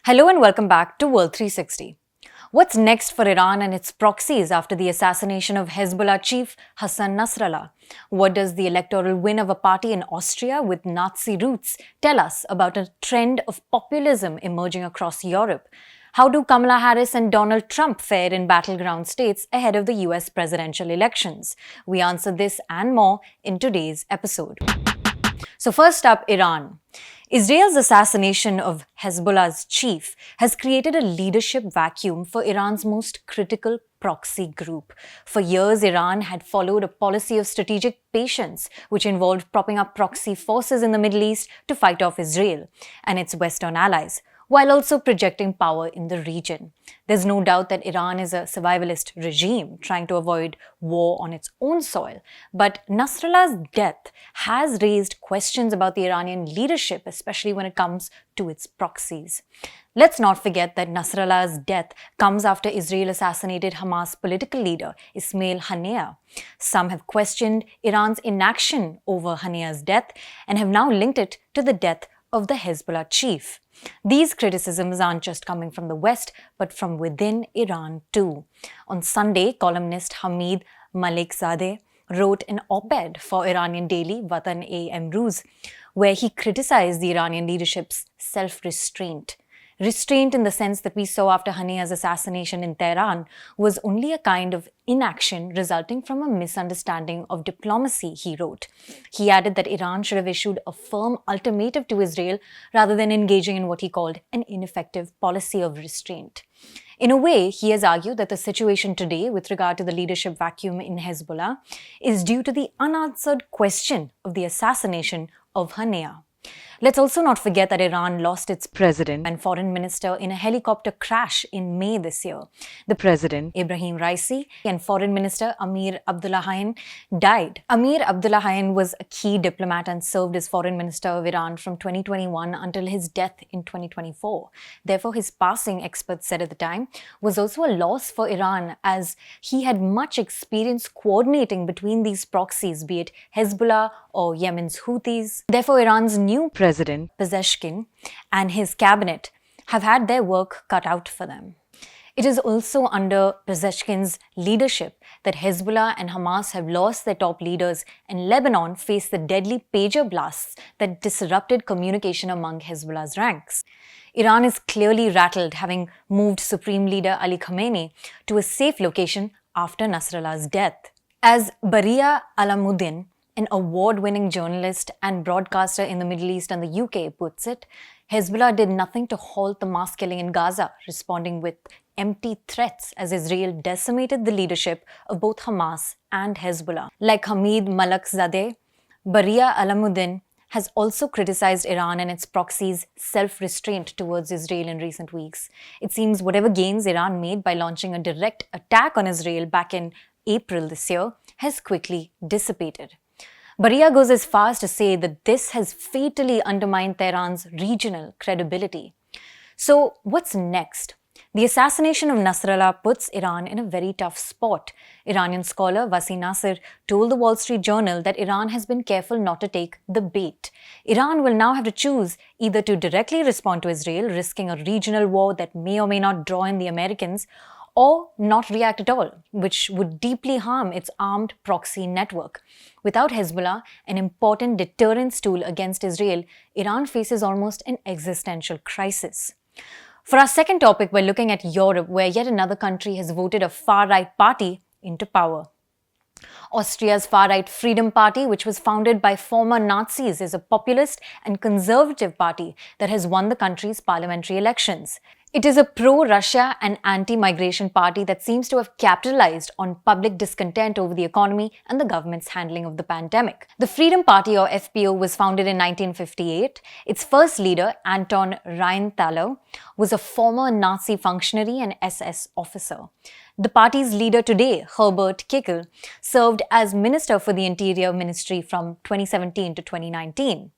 Hello and welcome back to World 360. What's next for Iran and its proxies after the assassination of Hezbollah chief Hassan Nasrullah? What does the electoral win of a party in Austria with Nazi roots tell us about a trend of populism emerging across Europe? How do Kamala Harris and Donald Trump fare in battleground states ahead of the US presidential elections? We answer this and more in today's episode. So first up, Iran. Israel's assassination of Hezbollah's chief has created a leadership vacuum for Iran's most critical proxy group. For years, Iran had followed a policy of strategic patience, which involved propping up proxy forces in the Middle East to fight off Israel and its Western allies, while also projecting power in the region. There's no doubt that Iran is a survivalist regime trying to avoid war on its own soil. But Nasrallah's death has raised questions about the Iranian leadership, especially when it comes to its proxies. Let's not forget that Nasrallah's death comes after Israel assassinated Hamas political leader Ismail Haniyeh. Some have questioned Iran's inaction over Haniyeh's death and have now linked it to the death of the Hezbollah chief. These criticisms aren't just coming from the West, but from within Iran too. On Sunday, columnist Hamid Malikzadeh wrote an op-ed for Iranian daily Vatan-e-Emroz, where he criticized the Iranian leadership's self-restraint. Restraint in the sense that we saw after Haniyeh's assassination in Tehran was only a kind of inaction resulting from a misunderstanding of diplomacy, he wrote. He added that Iran should have issued a firm ultimatum to Israel rather than engaging in what he called an ineffective policy of restraint. In a way, he has argued that the situation today with regard to the leadership vacuum in Hezbollah is due to the unanswered question of the assassination of Haniyeh. Let's also not forget that Iran lost its president and foreign minister in a helicopter crash in May this year. The president, Ibrahim Raisi, and foreign minister Amir Abdullahian died. Amir Abdullahian was a key diplomat and served as foreign minister of Iran from 2021 until his death in 2024. Therefore, his passing, experts said at the time, was also a loss for Iran as he had much experience coordinating between these proxies, be it Hezbollah or Yemen's Houthis. Therefore, Iran's new President Pezeshkian and his cabinet have had their work cut out for them. It is also under Pezeshkian's leadership that Hezbollah and Hamas have lost their top leaders and Lebanon faced the deadly pager blasts that disrupted communication among Hezbollah's ranks. Iran is clearly rattled, having moved Supreme Leader Ali Khamenei to a safe location after Nasrallah's death. As Baria Alamuddin, an award-winning journalist and broadcaster in the Middle East and the UK, puts it, Hezbollah did nothing to halt the mass killing in Gaza, responding with empty threats as Israel decimated the leadership of both Hamas and Hezbollah. Like Hamid Malikzadeh, Baria Alamuddin has also criticized Iran and its proxies' self-restraint towards Israel in recent weeks. It seems whatever gains Iran made by launching a direct attack on Israel back in April this year has quickly dissipated. Baria goes as far as to say that this has fatally undermined Tehran's regional credibility. So what's next? The assassination of Nasrallah puts Iran in a very tough spot. Iranian scholar Vasi Nasir told the Wall Street Journal that Iran has been careful not to take the bait. Iran will now have to choose either to directly respond to Israel, risking a regional war that may or may not draw in the Americans, or not react at all, which would deeply harm its armed proxy network. Without Hezbollah, an important deterrence tool against Israel, Iran faces almost an existential crisis. For our second topic, we're looking at Europe, where yet another country has voted a far-right party into power. Austria's far-right Freedom Party, which was founded by former Nazis, is a populist and conservative party that has won the country's parliamentary elections. It is a pro-Russia and anti-migration party that seems to have capitalized on public discontent over the economy and the government's handling of the pandemic. The Freedom Party, or FPO, was founded in 1958. Its first leader, Anton Rheintaler, was a former Nazi functionary and SS officer. The party's leader today, Herbert Kickl, served as Minister for the Interior Ministry from 2017 to 2019.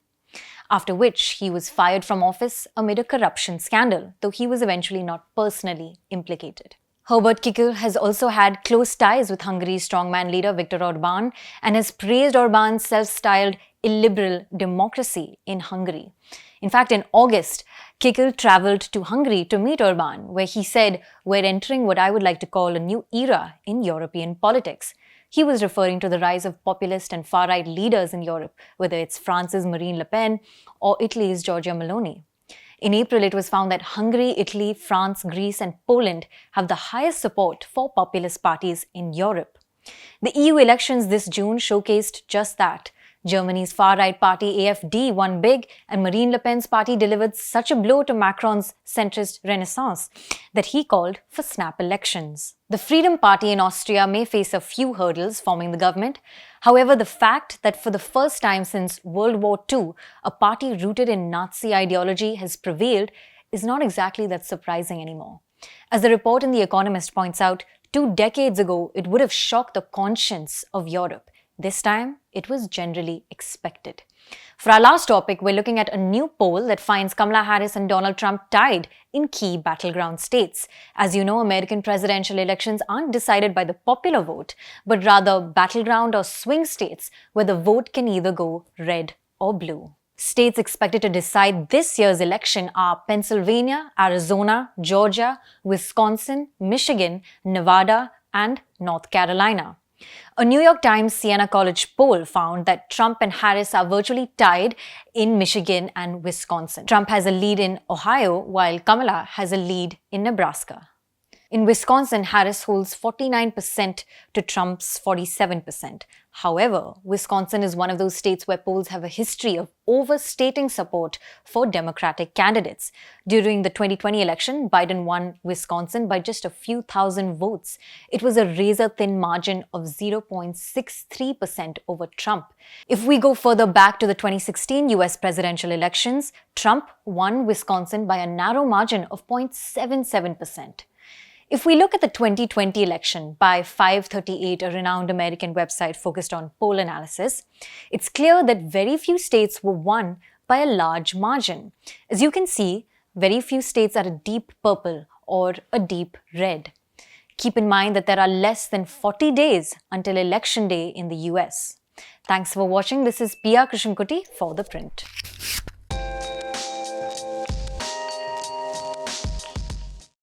After which he was fired from office amid a corruption scandal, though he was eventually not personally implicated. Herbert Kickl has also had close ties with Hungary's strongman leader Viktor Orbán and has praised Orbán's self-styled illiberal democracy in Hungary. In fact, in August, Kickel travelled to Hungary to meet Orban, where he said, "We're entering what I would like to call a new era in European politics." He was referring to the rise of populist and far-right leaders in Europe, whether it's France's Marine Le Pen or Italy's Giorgia Meloni. In April, it was found that Hungary, Italy, France, Greece, and Poland have the highest support for populist parties in Europe. The EU elections this June showcased just that. Germany's far-right party AfD won big, and Marine Le Pen's party delivered such a blow to Macron's centrist renaissance that he called for snap elections. The Freedom Party in Austria may face a few hurdles forming the government. However, the fact that for the first time since World War II, a party rooted in Nazi ideology has prevailed is not exactly that surprising anymore. As the report in The Economist points out, 2 decades ago, it would have shocked the conscience of Europe. This time, it was generally expected. For our last topic, we're looking at a new poll that finds Kamala Harris and Donald Trump tied in key battleground states. As you know, American presidential elections aren't decided by the popular vote, but rather battleground or swing states where the vote can either go red or blue. States expected to decide this year's election are Pennsylvania, Arizona, Georgia, Wisconsin, Michigan, Nevada, and North Carolina. A New York Times Siena College poll found that Trump and Harris are virtually tied in Michigan and Wisconsin. Trump has a lead in Ohio, while Kamala has a lead in Nebraska. In Wisconsin, Harris holds 49% to Trump's 47%. However, Wisconsin is one of those states where polls have a history of overstating support for Democratic candidates. During the 2020 election, Biden won Wisconsin by just a few thousand votes. It was a razor-thin margin of 0.63% over Trump. If we go further back to the 2016 US presidential elections, Trump won Wisconsin by a narrow margin of 0.77%. If we look at the 2020 election by 538, a renowned American website focused on poll analysis, it's clear that very few states were won by a large margin. As you can see, very few states are a deep purple or a deep red. Keep in mind that there are less than 40 days until Election Day in the US. Thanks for watching. This is Pia Krishnankutty for ThePrint.